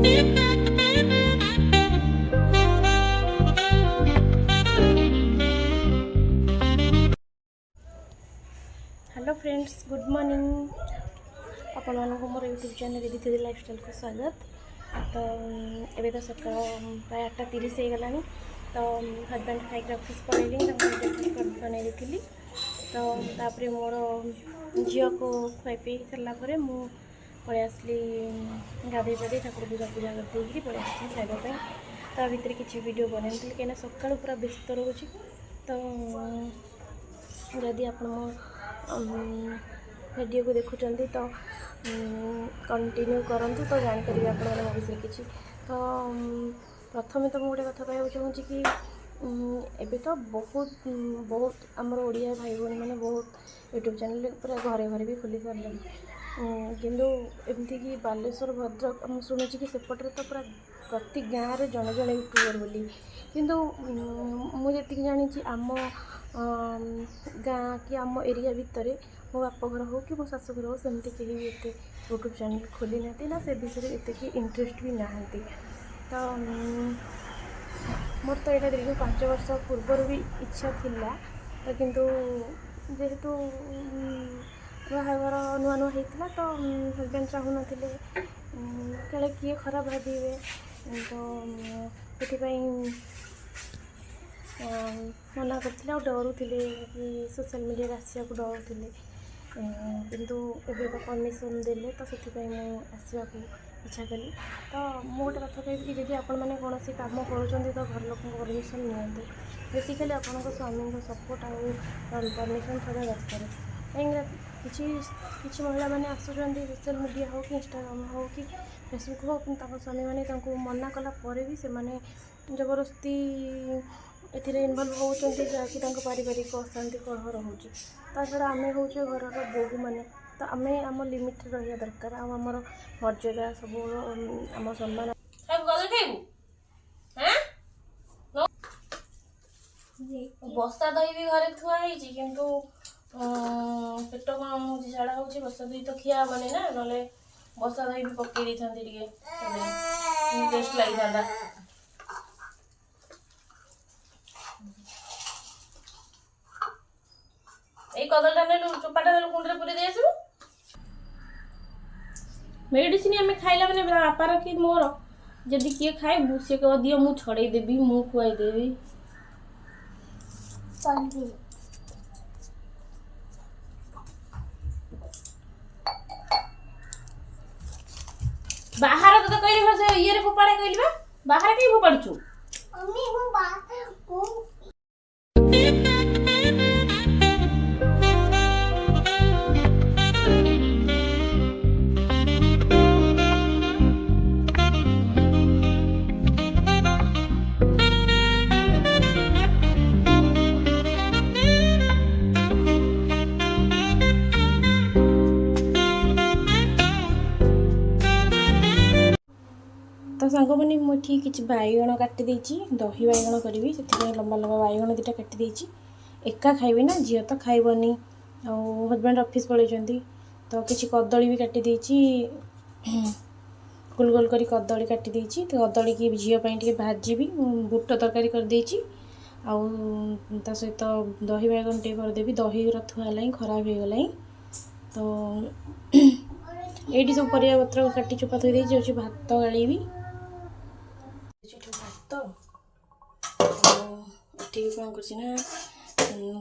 Hello friends, good morning. आपण मानक मोर YouTube channel दीदी लाइफस्टाइल को स्वागत। तो एबे तो सकाळ प्राय 8:30 हो गलानी। तो हजबैंड खाई ऑफिस पड़े ब्रेकफास्ट बन देती। तो तापर मोर झील को खुआई पी सारापर मु पलि आसली गाधे पाधे ठाकुर पूजा पूजा करते पलि आसली खावाई। ता भितर किसी वीडियो बनई कहीं सका पूरा व्यस्त रोचे। तो जदि आप वीडियो को देखुं तो कंटिन्यू करंतु तो जापर आप मो विषय किसी। तो प्रथम तो मुझे गोटे कथा कहना चाहूँगी कि एबे तो बहुत बहुत आमर ओडिया भाई भौणी मैंने बहुत यूट्यूब चैनल पूरा घरे घरे भी खोली सारे। किंतु एमती कि बालेश्वर भद्रक मुझे शुणुची कि सेपटे तो पूरा प्रति गाँव में जड़े जड़े यूट्यूबर बोली। किंतु मुझे जानी आम गाँ कि आम एरिया भितर मो बापघर हो कि मो शाशुघर हो सेमती कहीं भी एत यूट्यूब चैनल खोली ना से विषय एत कि इंटरेस्ट भी नहांती। तो मोर तो यहाँ दीर्घ 5 वर्ष पूर्वर भी इच्छा थिला। तो किंतु जेहेतु बाहाघर नुआ नुआ होता तो हजबैंड चाहू ना कले किए खराब भावे। तो से मना करते डरुले कि सोशल मीडिया आसा को डरुले। किंतु एबे तो परमिशन देले तो से आसवा इच्छा कली। तो मुझे गोटे कथा कही कि आपण मैंने कौन कम कर तो घर लोक परमिशन नि बेसिकली आपण स्वामी सपोर्ट आउ परमिशन थोड़ा दरकार। कहीं किसी महिला मैंने आसुँच सोशल मीडिया हो कि इंस्टाग्राम हो कि फेसबुक हो कि स्वामी मैंने मना कला भी से जबरदस्ती एथिरे इनवल्व होती जहाँकि पारिवारिक अशांति कलह रोचे। ता छड़ा आम हूँ घर बोहू मैंने तो आम आम लिमिट रहा दरकार आमर मर्यादा सब आम सम्मान। बसा दही भी घरे थुआई किंतु पेट कौन हो झाड़ा हो बसा दही तो खिया हेनी ना ना बसा दही भी पकई था टेस्ट लगी था। এই কদলটা নেলু চোপাটা নেলু কুন্ডরে পুরে দিয়ে আসবো। মেডিসিন আমি খাইলা মানে বাপার কি মোর যদি কিଏ খাইबू से कह दियो मु छड़े देबी मु खुआई देबी। बाहर तो कहली ये रे फोपाड़े कहली बा बाहर के फोपाड़छु मम्मी हूं बाहर तो सांग मैंने मुझे किसी बैगण काटी दही बैगण करी से लंबा लंबा बैगण 2टा काटी एका खाइबी ना झील तो खाइबनी हजबैंड ऑफिस पलैंती। तो किसी कदली भी काटी गोल गोल करी कदली काटी तो कदली की झील भाजी बुट तरकारी कर ता सहित दही बैगन टे करदेवी दही थुआला खराब हो गला। तो ये सब परिया पत्र काटी चोपा थी जाऊँगी भात गाड़ी भात ये कौन कर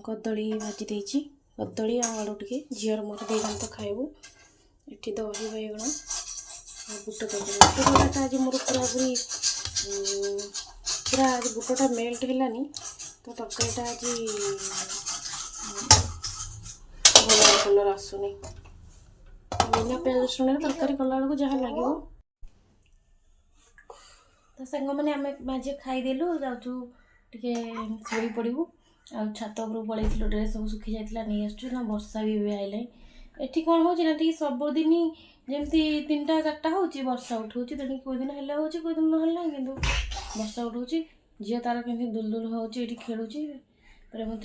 कदली भाजी देती कदली आलू टे झील मोर दे तो खाइबू। ये दही बैगण बुट तरकारी आज मोर पूरा पूरी पूरा आज बुटटा मेल्ट है तो तरकारीटा आज भल कलर आसुनी बिना प्याज रसुण तरकारी कला बेलू जहाँ लगे। तो सांग मैंने आम माझे खाईदेलु जाऊँ टे शोई पड़ू आ छात उपर पलैल ड्रेस सब सुखी जाता नहीं आस ना वर्षा भी आईला। एटी कौन हो सबुदिन जमती 3टा 4टा हो वर्षा उठाऊँ तेणु कोई दिन है कोई दिन ना कि वर्षा उठाऊँ झील तार केमती दुलदुल हो खेलुची मत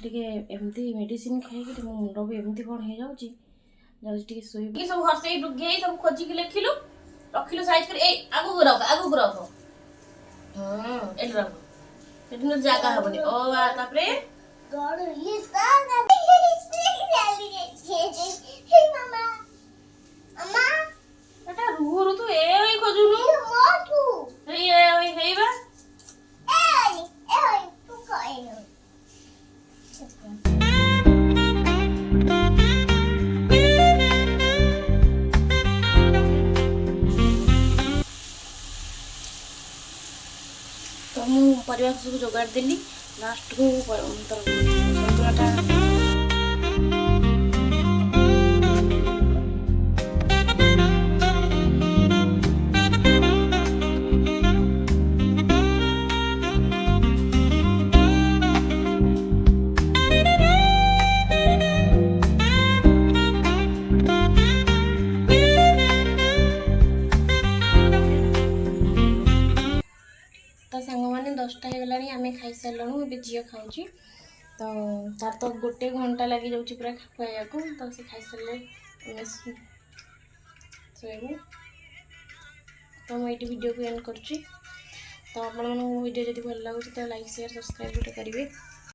एमती मेडिसिन खाई मो मुंड भी एमती कौन हो जाऊँगी सब हसई डुगे सब खोजिक लिखिलु रखिलु साइज कर ए आगु रख एट रख सेठी न जागा हबनी ओ बा तापरे एटा रुहरु तू ए ओई खोजुनु हेई बा तो मु परिवार सब जोगाड़ देली लास्ट को सन्तुलाटा तो सांग मैंने 10टा हो गलानी आम खाई सारूँ ए झील खाऊँ तो तार तो गोटे घंटा लगी जाऊँ पूरा खुआ को तो से खाई सारे शोबू तो मुझे वीडियो को एंड कर तो आप वीडियो जब भल लगे तो लाइक शेयर सब्सक्राइब करेंगे।